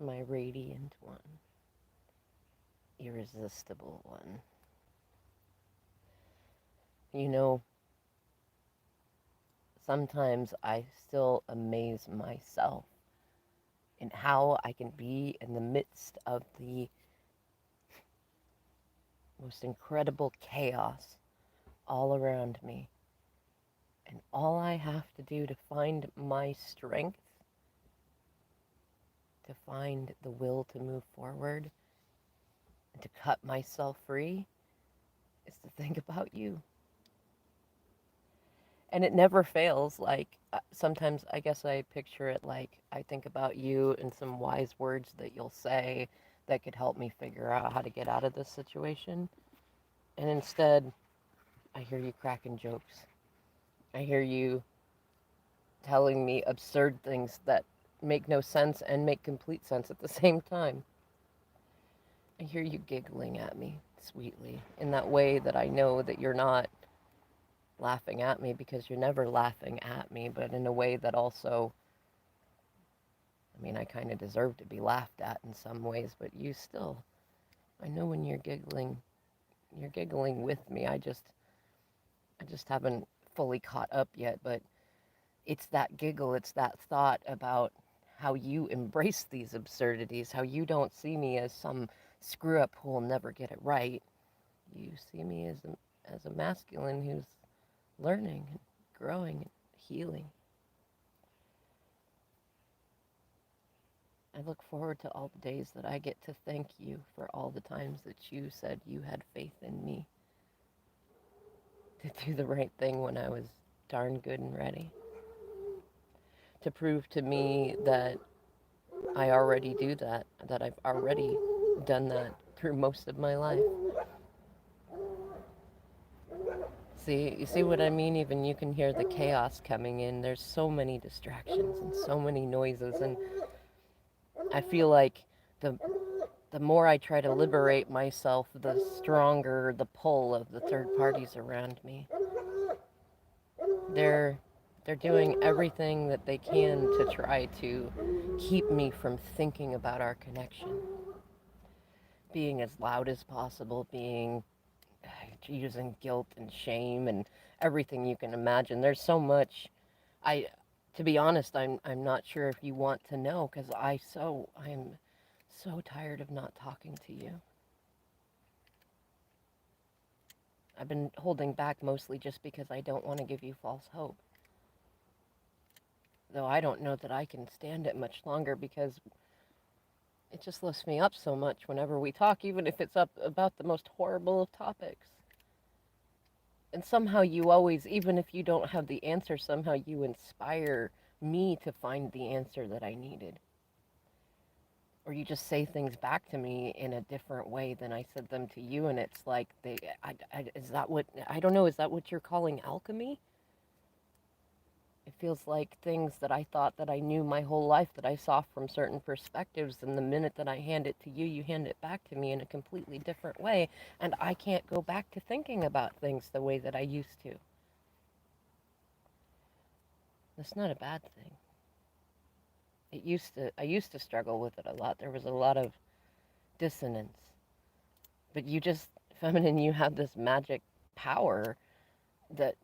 my radiant one, irresistible one. You know, sometimes I still amaze myself in how I can be in the midst of the most incredible chaos all around me. And all I have to do to find my strength, to find the will to move forward, and to cut myself free, is to think about you. And it never fails. Like, sometimes I guess I picture it like I think about you and some wise words that you'll say that could help me figure out how to get out of this situation. And instead, I hear you cracking jokes. I hear you telling me absurd things that make no sense and make complete sense at the same time. I hear you giggling at me sweetly in that way that I know that you're not laughing at me, because you're never laughing at me, but in a way that also, I mean, I kind of deserve to be laughed at in some ways, but you still, I know when you're giggling with me. I just haven't fully caught up yet, but it's that giggle, it's that thought about how you embrace these absurdities, how you don't see me as some screw up who will never get it right. You see me as a masculine who's learning and growing and healing. I look forward to all the days that I get to thank you for all the times that you said you had faith in me to do the right thing when I was darn good and ready. To prove to me that I already do that, that I've already done that through most of my life. See, you see what I mean? Even you can hear the chaos coming in. There's so many distractions and so many noises, and I feel like the the more I try to liberate myself, the stronger the pull of the third parties around me. They're they're doing everything that they can to try to keep me from thinking about our connection. Being as loud as possible, being using guilt and shame and everything you can imagine. There's so much. I, to be honest, I'm not sure if you want to know, because I'm so tired of not talking to you. I've been holding back mostly just because I don't want to give you false hope. Though I don't know that I can stand it much longer, because it just lifts me up so much whenever we talk, even if it's up about the most horrible of topics. And somehow you always, even if you don't have the answer, somehow you inspire me to find the answer that I needed. Or you just say things back to me in a different way than I said them to you, and it's like is that what, I don't know, is that what you're calling alchemy? It feels like things that I thought that I knew my whole life, that I saw from certain perspectives, and the minute that I hand it to you, you hand it back to me in a completely different way, and I can't go back to thinking about things the way that I used to. That's not a bad thing. I used to struggle with it a lot. There was a lot of dissonance. But you just, feminine, you have this magic power that,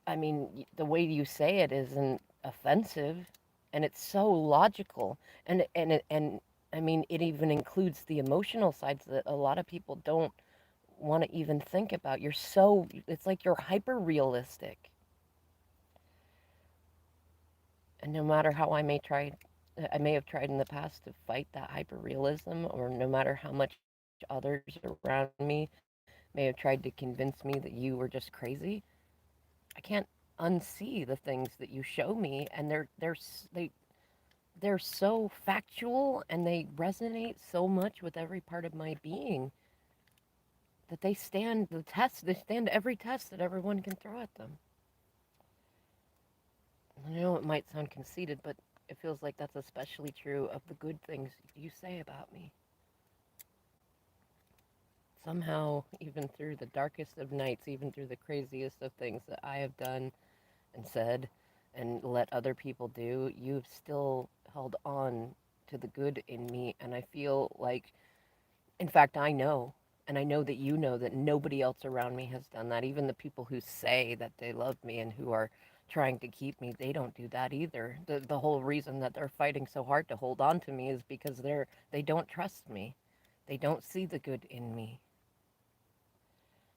I mean, the way you say it isn't offensive, and it's so logical, and I mean, it even includes the emotional sides that a lot of people don't want to even think about. It's like you're hyper realistic. And no matter how I may have tried in the past to fight that hyper realism, or no matter how much others around me may have tried to convince me that you were just crazy, I can't unsee the things that you show me, and they're so factual, and they resonate so much with every part of my being, that they stand the test. They stand every test that everyone can throw at them. I know it might sound conceited, but it feels like that's especially true of the good things you say about me. Somehow, even through the darkest of nights, even through the craziest of things that I have done and said and let other people do, you've still held on to the good in me. And I feel like, in fact, I know, and I know that you know that nobody else around me has done that. Even the people who say that they love me and who are trying to keep me, they don't do that either. The whole reason that they're fighting so hard to hold on to me is because they don't trust me. They don't see the good in me.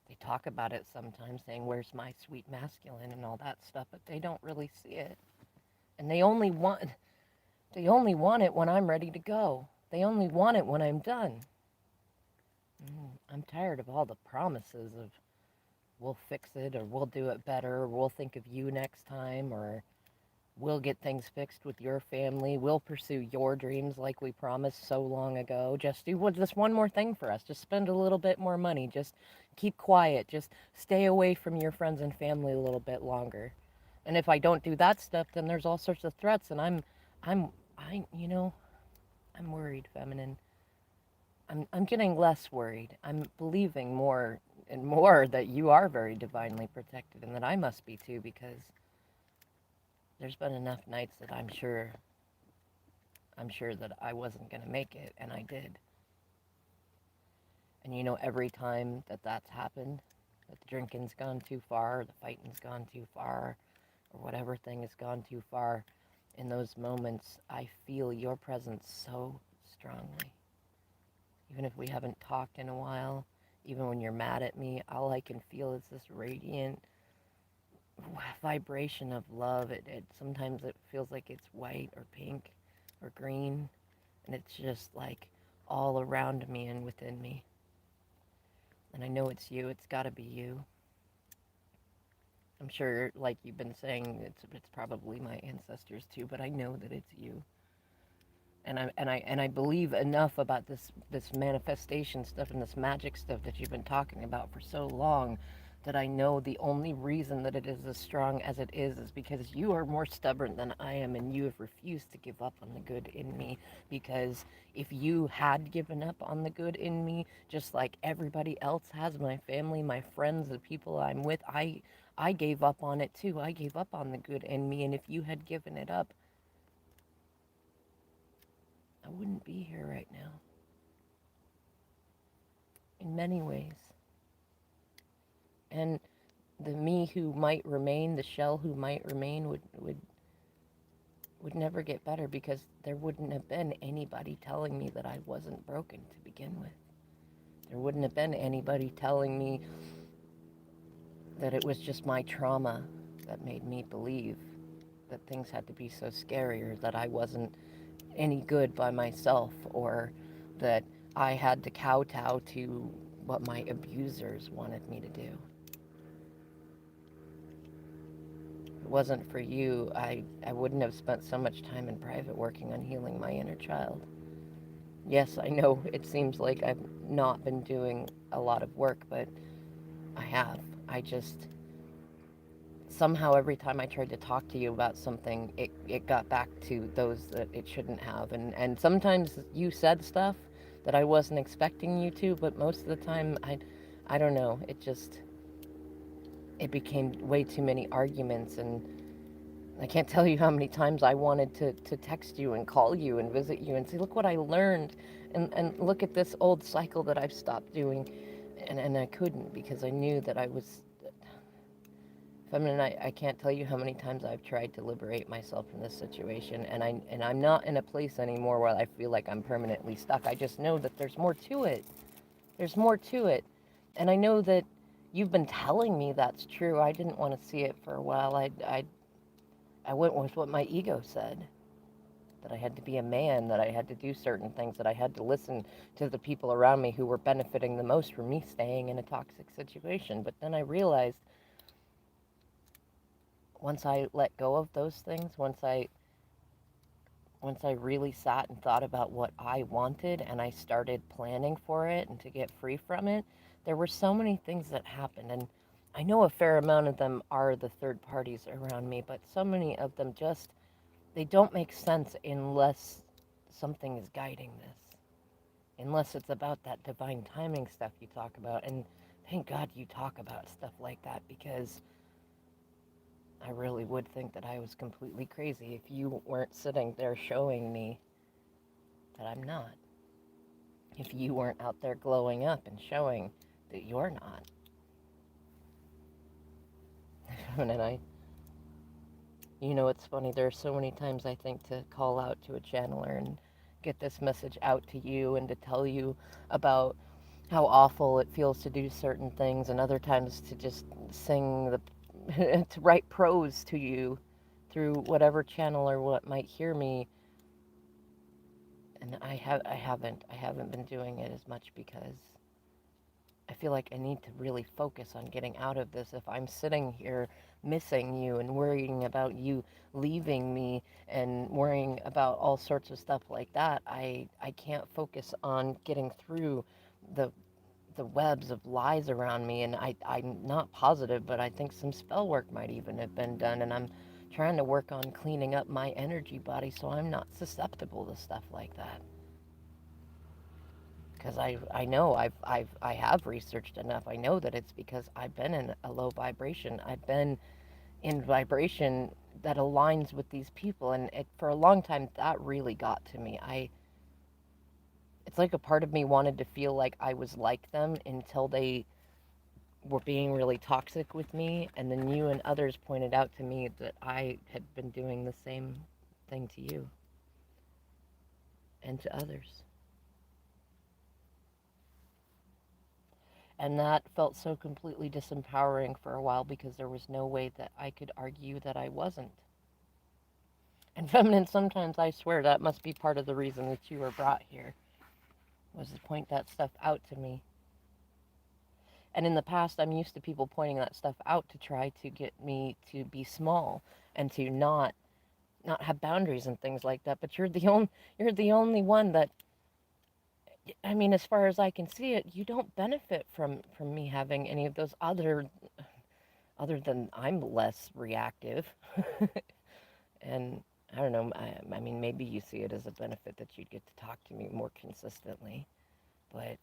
They talk about it sometimes, saying, "Where's my sweet masculine?" and all that stuff, but they don't really see it. And they only want it when I'm ready to go. They only want it when I'm done. I'm tired of all the promises of we'll fix it or we'll do it better or we'll think of you next time or we'll get things fixed with your family. We'll pursue your dreams like we promised so long ago. Just do this one more thing for us. Just spend a little bit more money. Just keep quiet. Just stay away from your friends and family a little bit longer. And if I don't do that stuff, then there's all sorts of threats and I'm I you know, I'm worried, feminine. I'm getting less worried. I'm believing more and more that you are very divinely protected and that I must be too because there's been enough nights that I'm sure that I wasn't going to make it and I did. And every time that that's happened, that the drinking's gone too far, the fighting's gone too far, or whatever thing has gone too far, in those moments I feel your presence so strongly. Even if we haven't talked in a while, even when you're mad at me, all I can feel is this radiant vibration of love. It sometimes it feels like it's white or pink or green, and it's just like all around me and within me. And I know it's you. It's got to be you. I'm sure, like you've been saying, it's probably my ancestors too, but I know that it's you. And I believe enough about this manifestation stuff and this magic stuff that you've been talking about for so long that I know the only reason that it is as strong as it is because you are more stubborn than I am and you have refused to give up on the good in me. Because if you had given up on the good in me, just like everybody else has, my family, my friends, the people I'm with, I gave up on it too. I gave up on the good in me, and if you had given it up, I wouldn't be here right now. In many ways. And the me who might remain, the shell who might remain, would never get better because there wouldn't have been anybody telling me that I wasn't broken to begin with. There wouldn't have been anybody telling me that it was just my trauma that made me believe that things had to be so scary or that I wasn't any good by myself or that I had to kowtow to what my abusers wanted me to do. If it wasn't for you, I wouldn't have spent so much time in private working on healing my inner child. Yes, I know it seems like I've not been doing a lot of work, but I have. I just, somehow every time I tried to talk to you about something, it got back to those that it shouldn't have. And sometimes you said stuff that I wasn't expecting you to, but most of the time, I don't know, it became way too many arguments and I can't tell you how many times I wanted to text you and call you and visit you and say, look what I learned and look at this old cycle that I've stopped doing. And I couldn't because I knew that I was feminine. I can't tell you how many times I've tried to liberate myself from this situation. And I'm not in a place anymore where I feel like I'm permanently stuck. I just know that there's more to it. There's more to it. And I know that you've been telling me that's true. I didn't want to see it for a while. I went with what my ego said, that I had to be a man, that I had to do certain things, that I had to listen to the people around me who were benefiting the most from me staying in a toxic situation. But then I realized once I let go of those things, once I really sat and thought about what I wanted and I started planning for it and to get free from it, there were so many things that happened. And I know a fair amount of them are the third parties around me, but so many of them just, they don't make sense unless something is guiding this, unless it's about that divine timing stuff you talk about. And thank God you talk about stuff like that because I really would think that I was completely crazy if you weren't sitting there showing me but I'm not. If you weren't out there glowing up and showing that you're not. And it's funny, there are so many times I think to call out to a channeler and get this message out to you and to tell you about how awful it feels to do certain things, and other times to just sing to write prose to you through whatever channel or what might hear me. And I haven't been doing it as much because I feel like I need to really focus on getting out of this. If I'm sitting here missing you and worrying about you leaving me and worrying about all sorts of stuff like that, I can't focus on getting through the the webs of lies around me. And I'm not positive, but I think some spell work might even have been done. And I'm trying to work on cleaning up my energy body so I'm not susceptible to stuff like that. Because I know I have researched enough. I know that it's because I've been in a low vibration. I've been in vibration that aligns with these people, and for a long time that really got to me. It's like a part of me wanted to feel like I was like them until they were being really toxic with me, and then you and others pointed out to me that I had been doing the same thing to you and to others. And that felt so completely disempowering for a while because there was no way that I could argue that I wasn't. And feminine, sometimes I swear that must be part of the reason that you were brought here, was to point that stuff out to me. And in the past, I'm used to people pointing that stuff out to try to get me to be small and to not have boundaries and things like that. But you're the only one that, I mean, as far as I can see it, you don't benefit from me having any of those other than I'm less reactive. And I don't know, I mean, maybe you see it as a benefit that you'd get to talk to me more consistently. But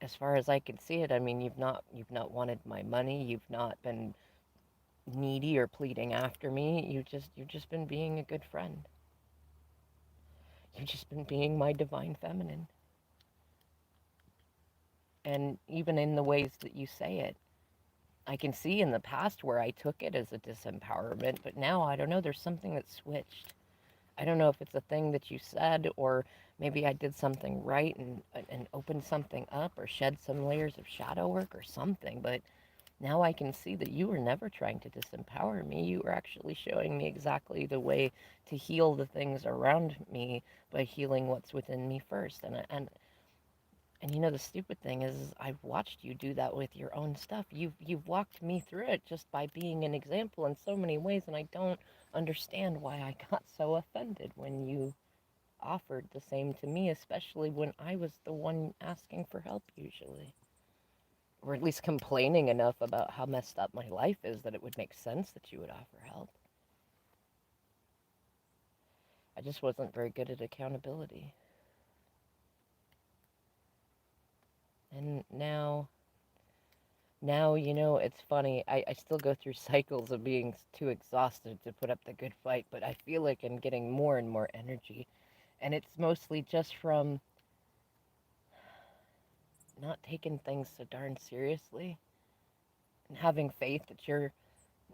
as far as I can see it, I mean, you've not wanted my money, you've not been needy or pleading after me. You've just been being a good friend. You've just been being my divine feminine. And even in the ways that you say it, I can see in the past where I took it as a disempowerment, but now I don't know, there's something that switched. I don't know if it's a thing that you said, or maybe I did something right and opened something up or shed some layers of shadow work or something, but now I can see that you were never trying to disempower me. You were actually showing me exactly the way to heal the things around me by healing what's within me first. And the stupid thing is I've watched you do that with your own stuff. You've walked me through it just by being an example in so many ways, and I don't understand why I got so offended when you offered the same to me, especially when I was the one asking for help usually. Or at least complaining enough about how messed up my life is that it would make sense that you would offer help. I just wasn't very good at accountability. And now, it's funny. I still go through cycles of being too exhausted to put up the good fight, but I feel like I'm getting more and more energy. And it's mostly just from not taking things so darn seriously and having faith that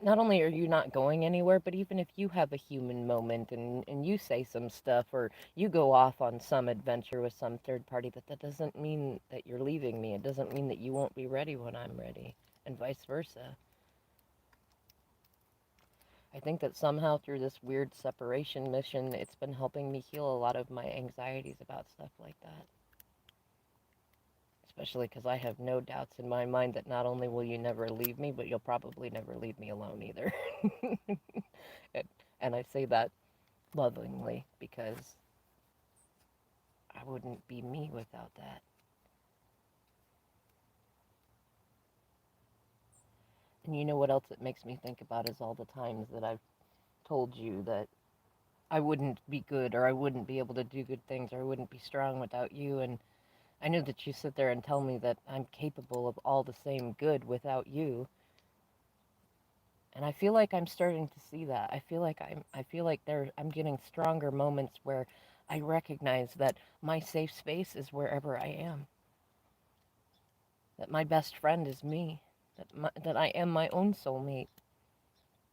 not only are you not going anywhere, but even if you have a human moment and you say some stuff or you go off on some adventure with some third party, that doesn't mean that you're leaving me. It doesn't mean that you won't be ready when I'm ready, and vice versa. I think that somehow through this weird separation mission, it's been helping me heal a lot of my anxieties about stuff like that. Especially because I have no doubts in my mind that not only will you never leave me, but you'll probably never leave me alone either. and, and I say that lovingly because I wouldn't be me without that. And you know what else it makes me think about is all the times that I've told you that I wouldn't be good or I wouldn't be able to do good things or I wouldn't be strong without you. And I know that you sit there and tell me that I'm capable of all the same good without you. And I feel like I'm starting to see that. I feel like I'm getting stronger moments where I recognize that my safe space is wherever I am, that my best friend is me, that I am my own soulmate,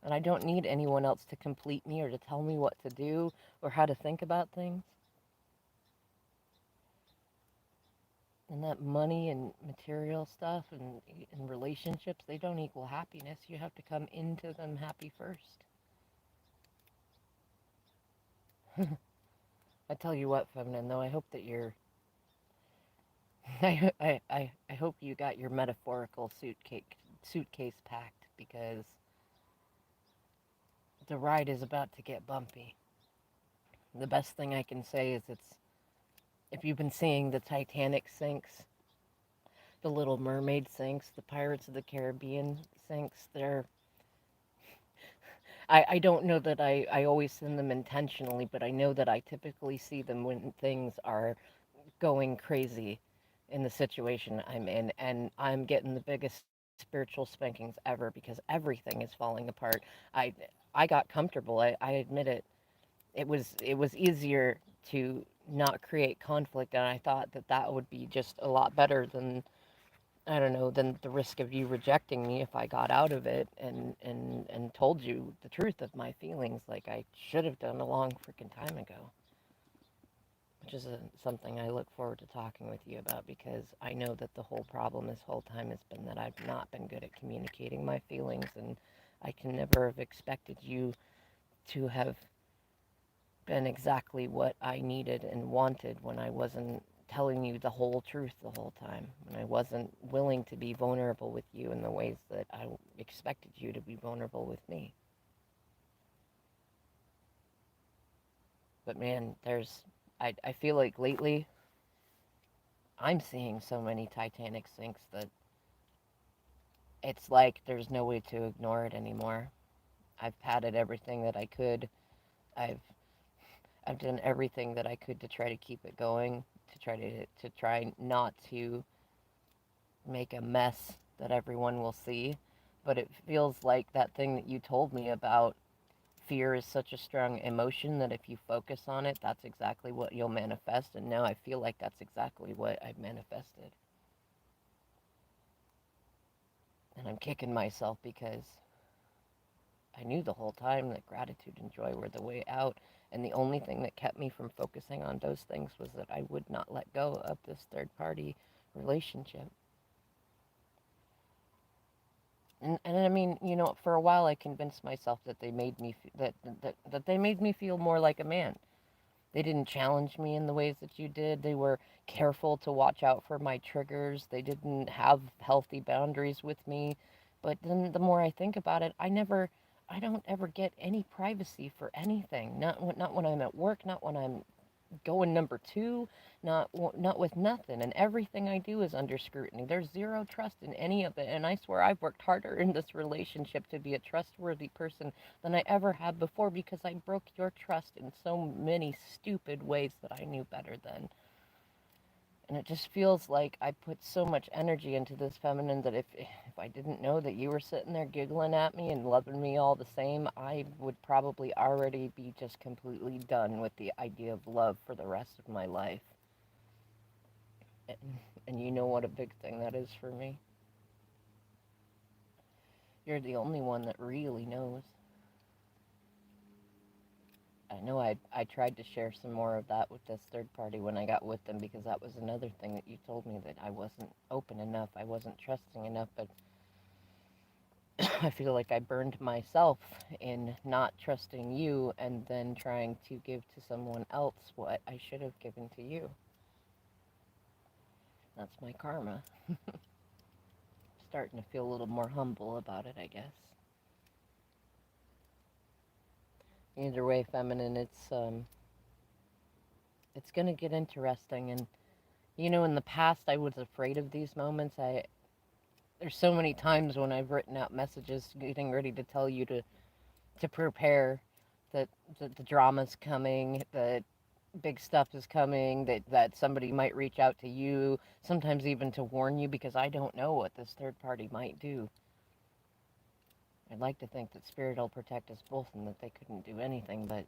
and I don't need anyone else to complete me or to tell me what to do or how to think about things. And that money and material stuff and relationships, they don't equal happiness. You have to come into them happy first. I tell you what, feminine, though, I hope that you're. I hope you got your metaphorical suitcase packed because the ride is about to get bumpy. The best thing I can say is it's if you've been seeing the Titanic sinks, the Little Mermaid sinks, the Pirates of the Caribbean sinks, I don't know that I always send them intentionally, but I know that I typically see them when things are going crazy in the situation I'm in, and I'm getting the biggest spiritual spankings ever because everything is falling apart. I I got comfortable. I admit it. It was easier to not create conflict, and I thought that that would be just a lot better than I don't know than the risk of you rejecting me if I got out of it and told you the truth of my feelings like I should have done a long freaking time ago. Which is something I look forward to talking with you about because I know that the whole problem this whole time has been that I've not been good at communicating my feelings, and I can never have expected you to have been exactly what I needed and wanted when I wasn't telling you the whole truth the whole time, when I wasn't willing to be vulnerable with you in the ways that I expected you to be vulnerable with me. But man, I feel like lately I'm seeing so many Titanic sinks that it's like there's no way to ignore it anymore. I've padded everything that I could. I've I've done everything that I could to try to keep it going, to try not to make a mess that everyone will see. But it feels like that thing that you told me about fear is such a strong emotion that if you focus on it, that's exactly what you'll manifest. And now I feel like that's exactly what I've manifested. And I'm kicking myself because I knew the whole time that gratitude and joy were the way out. And the only thing that kept me from focusing on those things was that I would not let go of this third party relationship. And I mean, for a while I convinced myself that they made me that they made me feel more like a man. They didn't challenge me in the ways that you did. They were careful to watch out for my triggers. They didn't have healthy boundaries with me. But then the more I think about it, I don't ever get any privacy for anything. Not when I'm at work, not when I'm going number two, not with nothing. And everything I do is under scrutiny. There's zero trust in any of it. And I swear I've worked harder in this relationship to be a trustworthy person than I ever have before because I broke your trust in so many stupid ways that I knew better then. And it just feels like I put so much energy into this feminine that if I didn't know that you were sitting there giggling at me and loving me all the same, I would probably already be just completely done with the idea of love for the rest of my life. And you know what a big thing that is for me? You're the only one that really knows. I know I tried to share some more of that with this third party when I got with them because that was another thing that you told me that I wasn't open enough, I wasn't trusting enough, but I feel like I burned myself in not trusting you and then trying to give to someone else what I should have given to you. That's my karma. Starting to feel a little more humble about it, I guess. Either way, feminine, it's gonna get interesting. And in the past, I was afraid of these moments. There's so many times when I've written out messages, getting ready to tell you to prepare, that the drama's coming, that big stuff is coming, that somebody might reach out to you, sometimes even to warn you because I don't know what this third party might do. I'd like to think that Spirit will protect us both and that they couldn't do anything, but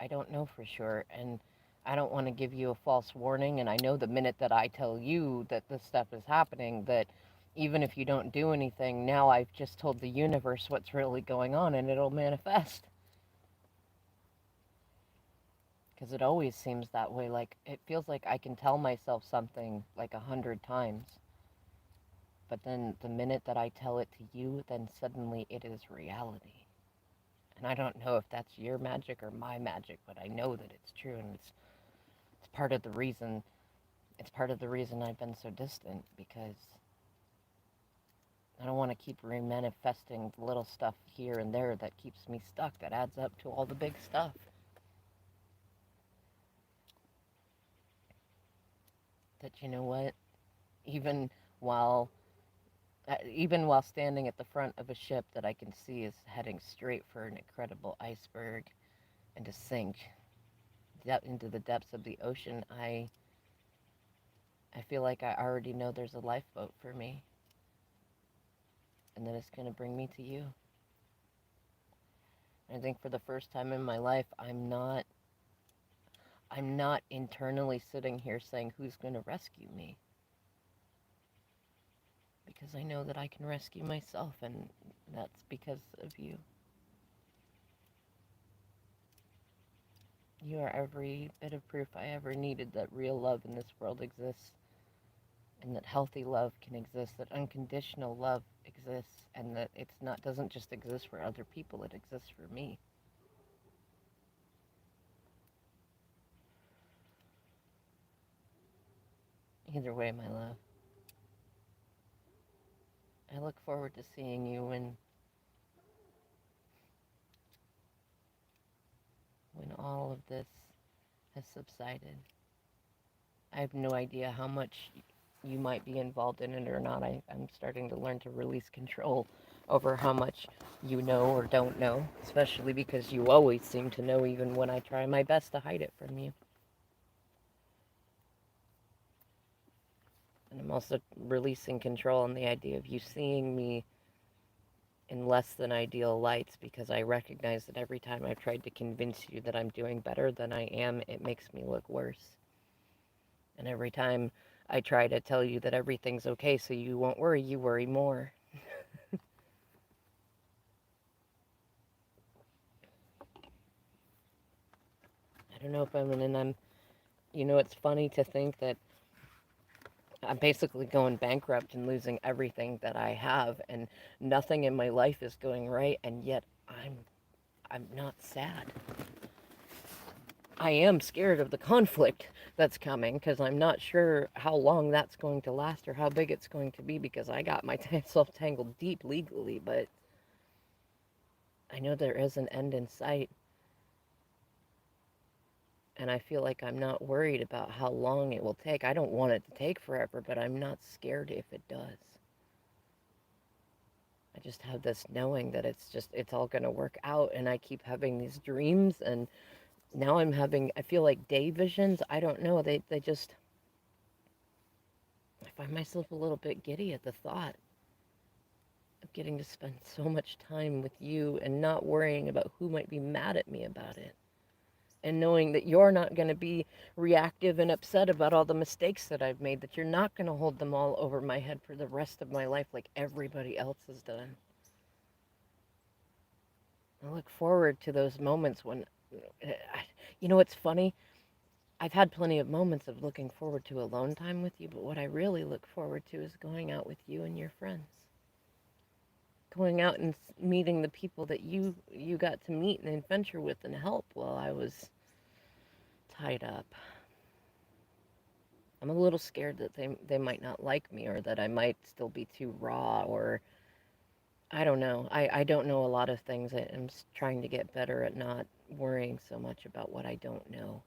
I don't know for sure. And I don't want to give you a false warning, and I know the minute that I tell you that this stuff is happening, that even if you don't do anything, now I've just told the universe what's really going on and it'll manifest. Because it always seems that way. Like, it feels like I can tell myself something like 100 times, but then the minute that I tell it to you, then suddenly it is reality. And I don't know if that's your magic or my magic, but I know that it's true, and it's part of the reason it's part of the reason I've been so distant, because I don't want to keep remanifesting the little stuff here and there that keeps me stuck, that adds up to all the big stuff. That, you know what, even while even while standing at the front of a ship that I can see is heading straight for an incredible iceberg and to sink into the depths of the ocean, I feel like I already know there's a lifeboat for me, and that it's going to bring me to you. I think for the first time in my life, I'm not internally sitting here saying who's going to rescue me, because I know that I can rescue myself, and that's because of you. You are every bit of proof I ever needed that real love in this world exists, and that healthy love can exist, that unconditional love exists, and that it's not doesn't just exist for other people, it exists for me. Either way, my love, I look forward to seeing you when all of this has subsided. I have no idea how much you might be involved in it or not. I'm starting to learn to release control over how much you know or don't know, especially because you always seem to know even when I try my best to hide it from you. And I'm also releasing control on the idea of you seeing me in less than ideal lights, because I recognize that every time I've tried to convince you that I'm doing better than I am, it makes me look worse. And every time I try to tell you that everything's okay so you won't worry, you worry more. I don't know if it's funny to think that I'm basically going bankrupt and losing everything that I have, and nothing in my life is going right, and yet I'm not sad. I am scared of the conflict that's coming, because I'm not sure how long that's going to last or how big it's going to be, because I got myself tangled deep legally, but I know there is an end in sight, and I feel like I'm not worried about how long it will take. I don't want it to take forever, but I'm not scared if it does. I just have this knowing that it's all going to work out, and I keep having these dreams, and now I feel like day visions. I don't know, they just, I find myself a little bit giddy at the thought of getting to spend so much time with you and not worrying about who might be mad at me about it. And knowing that you're not going to be reactive and upset about all the mistakes that I've made, that you're not going to hold them all over my head for the rest of my life like everybody else has done. I look forward to those moments when, it's funny. I've had plenty of moments of looking forward to alone time with you, but what I really look forward to is going out with you and your friends. Going out and meeting the people that you got to meet and adventure with and help while I was tied up. I'm a little scared that they might not like me, or that I might still be too raw, or I don't know. I don't know a lot of things. I'm trying to get better at not worrying so much about what I don't know.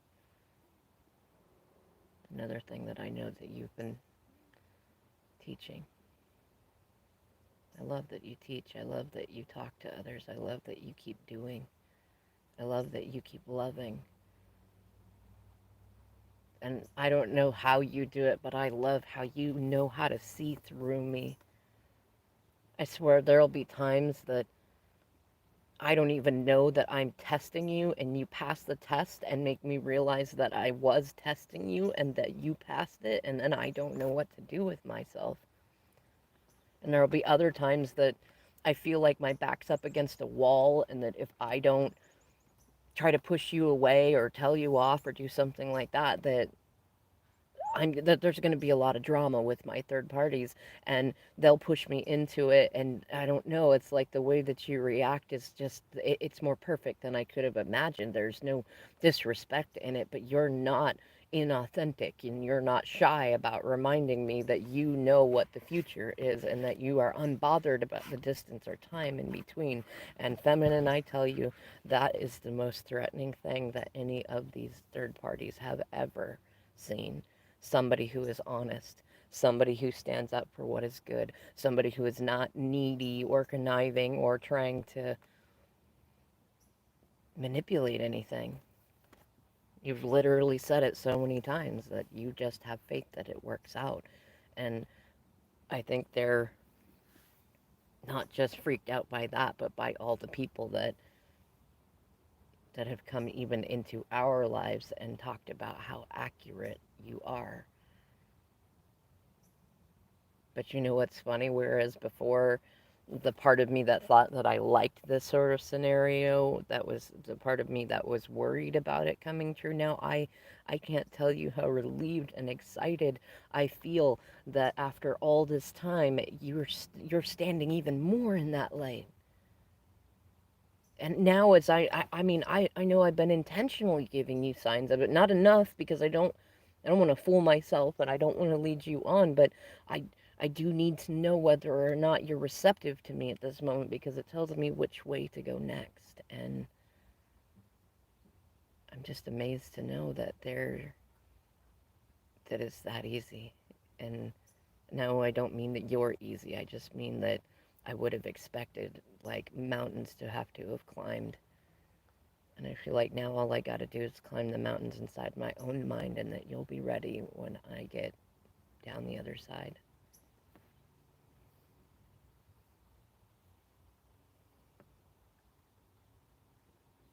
Another thing that I know that you've been teaching. I love that you teach. I love that you talk to others. I love that you keep doing. I love that you keep loving. And I don't know how you do it, but I love how you know how to see through me. I swear there'll be times that I don't even know that I'm testing you, and you pass the test and make me realize that I was testing you and that you passed it, and then I don't know what to do with myself. And there'll be other times that I feel like my back's up against a wall, and that if I don't try to push you away or tell you off or do something like that, that there's going to be a lot of drama with my third parties, and they'll push me into it. And I don't know, it's like the way that you react is just it's more perfect than I could have imagined. There's no disrespect in it, but you're not inauthentic, and you're not shy about reminding me that you know what the future is and that you are unbothered about the distance or time in between. And feminine, I tell you, that is the most threatening thing that any of these third parties have ever seen. Somebody who is honest, somebody who stands up for what is good, somebody who is not needy or conniving or trying to manipulate anything. You've literally said it so many times that you just have faith that it works out. And I think they're not just freaked out by that, but by all the people that have come even into our lives and talked about how accurate you are. But you know what's funny? Whereas before, the part of me that thought that I liked this sort of scenario, that was the part of me that was worried about it coming true. Now I can't tell you how relieved and excited I feel that after all this time, you're standing even more in that light. And now as I mean, I know I've been intentionally giving you signs of it, not enough because I don't want to fool myself and I don't want to lead you on, but I I do need to know whether or not you're receptive to me at this moment because it tells me which way to go next. And I'm just amazed to know that it's that easy. And no, I don't mean that you're easy. I just mean that I would have expected like mountains to have to have climbed. And I feel like now all I got to do is climb the mountains inside my own mind, and that you'll be ready when I get down the other side.